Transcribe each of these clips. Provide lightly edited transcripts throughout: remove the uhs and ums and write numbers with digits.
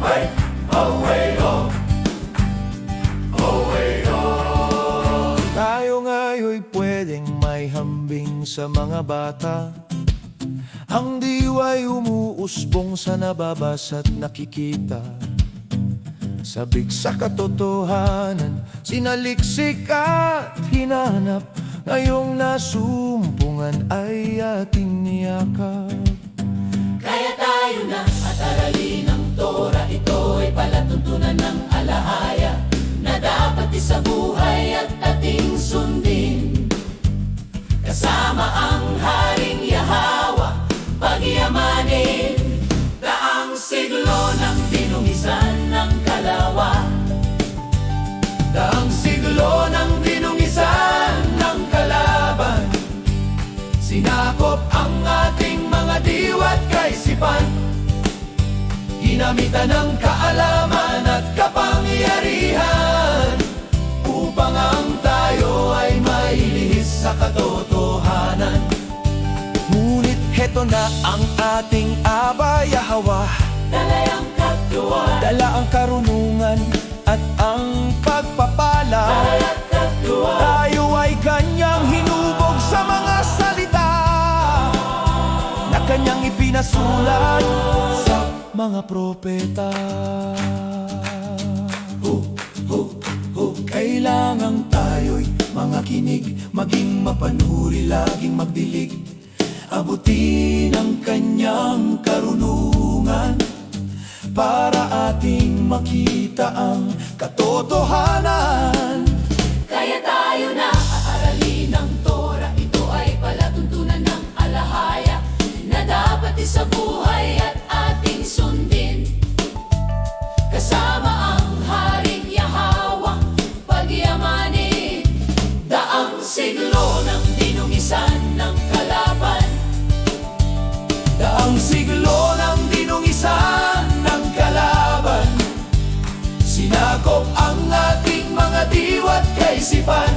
Ay, oh, Tayo nga'yo'y pwedeng may hambing sa mga bata. Ang diwa'y umuusbong sa nababasa't nakikita. Sabik sa katotohanan, sinaliksik at hinanap. Ngayong nasumpungan ay ating niyakap. Kaya tayo na at aralin ang Torah. Ito ay palatuntunan ng alahaya na dapat isabuhay at ating sundin. Kasama ang Haring Yahawa, pagyamanin. Daang siglo ng dinungisan ng kalawa. Daang siglo ng dinungisan ng kalaban. Sinakop ang ating mga diwa't kaisipan. Ginamitan ng kaalaman at kapangyarihan upang ang tayo ay mailihis sa katotohanan. Ngunit heto na ang ating Aba Yahweh, Dalayang katuwa, dala ang karunungan at ang pagpapala. dalayang katuwa. Tayo ay kanyang hinubog sa mga salita na kanyang ipinasulat sa mga propeta. Kailangang tayo'y mga kinig, maging mapanuri, laging magdilig. Abutin ang kanyang karunungan para ating makita ang katotohanan. Kaya tayo na aaralin ang Torah. Ito ay palatuntunan ng alahaya na dapat isabuhay at ating sundin. Kasama ang Haring Yahawa, pagyamanin. Daang siglo ng dinungisan ng kalaban. Daang siglo ng dinungisan ng kalaban. Sinakop ang ating mga diwa't kaisipan.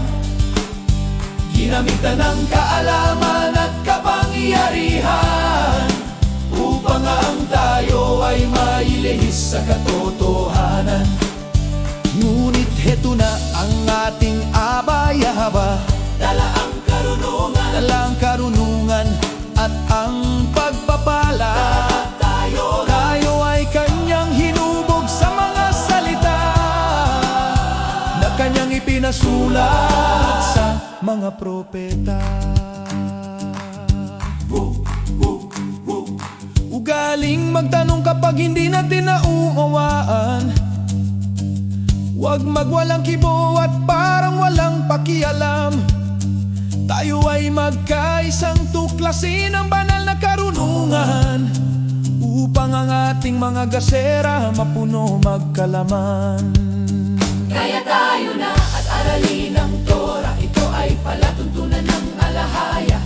Ginamitan ng kaalaman at kapangyarihan upang ang tayo ay mailihis sa katotohanan. Ngunit heto na ang ating Aba Yahweh, Dala ang karunungan, dalang karunungan at ang pagpapala. tayo Tayo ay kanyang hinubog sa mga salita na kanyang ipinasulat sa mga propeta. Ugaling magtanong kapag hindi natin nauunawaan. Huwag magwalang kibo at parang walang pakialam. Tayo ay magkaisang tuklasin ang banal na karunungan upang ang ating mga gasera mapuno magkalaman. Kaya tayo na at aralin ang Torah. Ito ay palatuntunan ng alahaya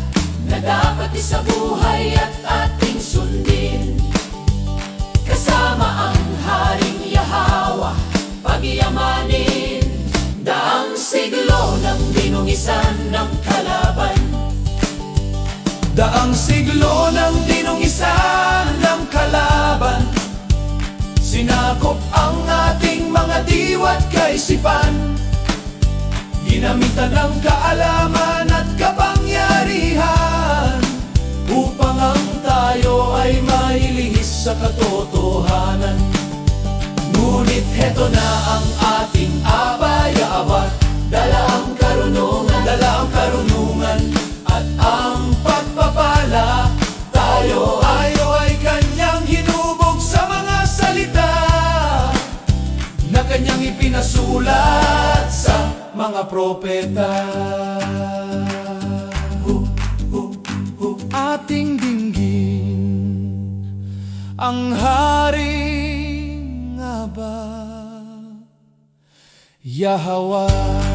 na dapat isabuhay at ating sundin. Kasama ang Haring Yahawa, pagyamanin. Daang siglo ng dinungisan ng kalaban. Daang siglo ng dinungisan ng kalaban. Sinakop ang ating mga diwa't kaisipan. Ginamitan ng kaalaman at kapangyarihan upang ang tayo ay mailihis sa katotohanan. Ngunit heto na ang ating Aba Yahweh, dala ang karunungan at ang pagpapala. Tayo ay kanyang hinubog sa mga salita na kanyang ipinasulat sa mga propeta. Ating dinggin ang Haring Aba Yahweh.